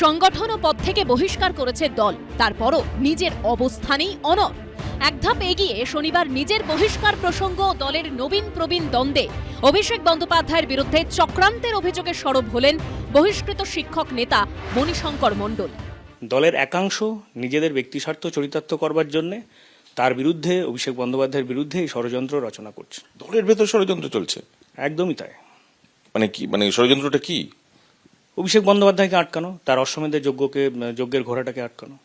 সংগঠন ও পদ থেকে বহিষ্কার করেছে দল, তারপরও নিজের অবস্থানেই অনড়। এক ধাপ এগিয়ে শনিবার নিজের বহিষ্কার প্রসঙ্গ ও দলের নবীন প্রবীণ দ্বন্দ্বে অভিষেক বন্দ্যোপাধ্যায়ের বিরুদ্ধে চক্রান্তের অভিযোগে সরব হলেন বহিষ্কৃত শিক্ষক নেতা মণিশঙ্কর মণ্ডল। দলের একাংশ নিজেদের ব্যক্তিস্বার্থ চরিতার্থ করবার জন্য তার বিরুদ্ধে, অভিষেক বন্দ্যোপাধ্যায়ের বিরুদ্ধে এই ষড়যন্ত্র রচনা করছে। দলের ভেতর ষড়যন্ত্র চলছে? একদমই তাই। মানে কি, মানে ষড়যন্ত্রটা কি? অভিষেক বন্দ্যোপাধ্যায়কে আটকানো, তার অশ্বমেধের যজ্ঞের ঘোড়াটাকে আটকানো।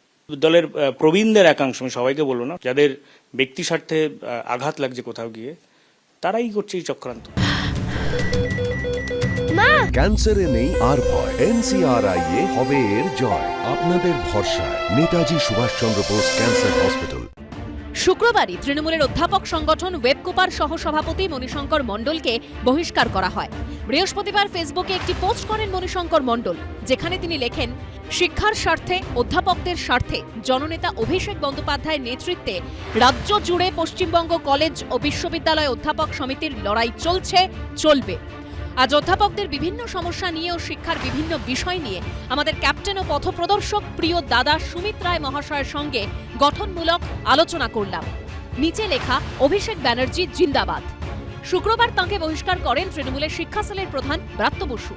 দলের প্রবীণদের একাংশ, আমি সবাইকে বলবো না, যাদের ব্যক্তি স্বার্থে আঘাত লাগছে কোথাও গিয়ে, তারাই করছে এই চক্রান্ত। ক্যান্সারে নেই আর ভয়, NCRI হবে এর জয়। আপনাদের ভরসা নেতাজি সুভাষচন্দ্র বোস ক্যান্সার হসপিটাল। শুক্রবারই তৃণমূলের অধ্যাপক সংগঠন ওয়েবকোপার সহসভাপতি মণিশঙ্কর মণ্ডলকে বহিষ্কার করা হয়। বৃহস্পতিবার ফেসবুকে একটি পোস্ট করেন মণিশঙ্কর মণ্ডল, যেখানে তিনি লেখেন, শিক্ষার স্বার্থে, অধ্যাপকদের স্বার্থে জননেতা অভিষেক বন্দ্যোপাধ্যায়ের নেতৃত্বে রাজ্য জুড়ে পশ্চিমবঙ্গ কলেজ ও বিশ্ববিদ্যালয় অধ্যাপক সমিতির লড়াই চলছে, চলবে। আজ অধ্যাপকদের বিভিন্ন সমস্যা নিয়ে ও শিক্ষার বিভিন্ন বিষয় নিয়ে আমাদের ক্যাপ্টেন ও পথপ্রদর্শক প্রিয় দাদা সুমিত রায় মহাশয়ের সঙ্গে গঠনমূলক আলোচনা করলাম। নিচে লেখা, অভিষেক ব্যানার্জি জিন্দাবাদ। শুক্রবার তাঁকে বহিষ্কার করেন তৃণমূলের শিক্ষা সেলের প্রধান ব্রাত্য বসু।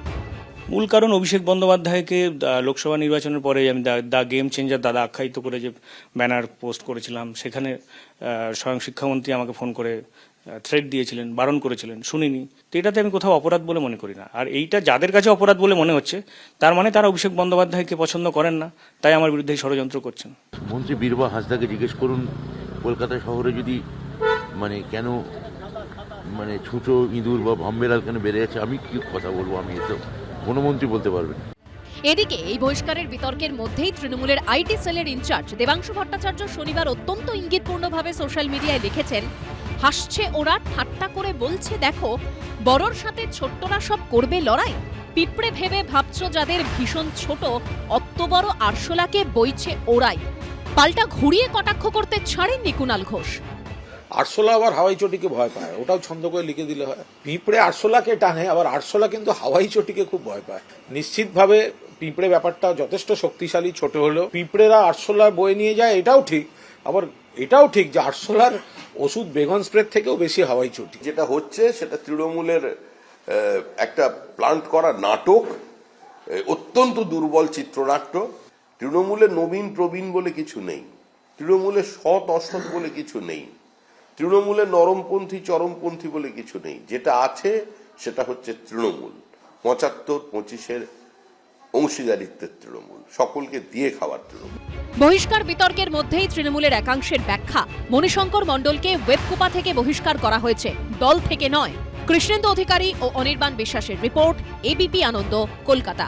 মূল কারণ, অভিষেক বন্দ্যোপাধ্যায়কে লোকসভা নির্বাচনের পরে আমি দ্য গেম চেঞ্জার দাদা আখ্যায়িত করে যে ব্যানার পোস্ট করেছিলাম, সেখানে স্বয়ং শিক্ষামন্ত্রী আমাকে ফোন করে থ্রেট দিয়েছিলেন, বারণ করেছিলেন, শুনিনি। তো এটাতে আমি কোথাও অপরাধ বলে মনে করি না। আর এইটা যাদের কাছে অপরাধ বলে মনে হচ্ছে, তার মানে তারা অভিষেক বন্দ্যোপাধ্যায়কে পছন্দ করেন না, তাই আমার বিরুদ্ধে ষড়যন্ত্র করছেন। মন্ত্রী বীরবা হাঁসদাকে জিজ্ঞেস করুন, কলকাতা শহরে যদি কেন ছোট ইঁদুর বা ভম্বেলাল কেন বেড়ে যাচ্ছে, আমি কি কথা বলবো? আমি এতো কোনো মন্ত্রী বলতে পারবেন। এদিকে এই বহিষ্কারের বিতর্কের মধ্যেই তৃণমূলের আইটি সেলের ইনচার্জ দেবাংশু ভট্টাচার্য শনিবার অত্যন্ত ইঙ্গিতপূর্ণভাবে সোশ্যাল মিডিয়ায় লিখেছেন, হাসছে ওরা, ঠাট্টা করে বলছে দেখো, বড়র সাথে ছোট্টরা সব করবে লড়াই। পিঁপড়ে ভেবে ভাবছ যাদের ভীষণ ছোট, অত বড় আরশোলাকে বইছে ওরাই। পাল্টা ঘুরিয়ে কটাক্ষ করতে ছাড়েননি কুণাল ঘোষ। আরশোলা আবার হাওয়াই চটিকে ভয় পায়, ওটাও ছন্দ করে লিখে দিলে হয়। পিঁপড়ে আরশোলাকে টানে, আবার আরশোলা কিন্তু হাওয়াই চটিকে খুব ভয় পায়। নিশ্চিতভাবে পিঁপড়ে ব্যাপারটা যথেষ্ট শক্তিশালী, ছোট হলেও পিঁপড়েরা আরশোলা বয়ে নিয়ে যায়, এটাও ঠিক। আবার এটাও ঠিক যে আরশোলার ওষুধ বেগন স্প্রে থেকেও বেশি হাওয়াই চটি। যেটা হচ্ছে সেটা তৃণমূলের একটা প্লান্ট করা নাটক, অত্যন্ত দুর্বল চিত্রনাট্য। তৃণমূলের নবীন প্রবীণ বলে কিছু নেই, তৃণমূলের সৎ অসৎ বলে কিছু নেই, তৃণমূলের নরমপন্থী চরমপন্থী বলে কিছু নেই। যেটা আছে সেটা হচ্ছে তৃণমূল, ৭৫-২৫-এর অংশীদারিত্বের তৃণমূল, সকলকে দিয়ে খাওয়ার তৃণমূল। বহিষ্কার বিতর্কের মধ্যেই তৃণমূলের একাংশের ব্যাখ্যা, মণিশঙ্কর মণ্ডলকে ওয়েবকোপা থেকে বহিষ্কার করা হয়েছে, দল থেকে নয়। কৃষ্ণেন্দু অধিকারী ও অনির্বাণ বিশ্বাসের রিপোর্ট, এবিপি আনন্দ, কলকাতা।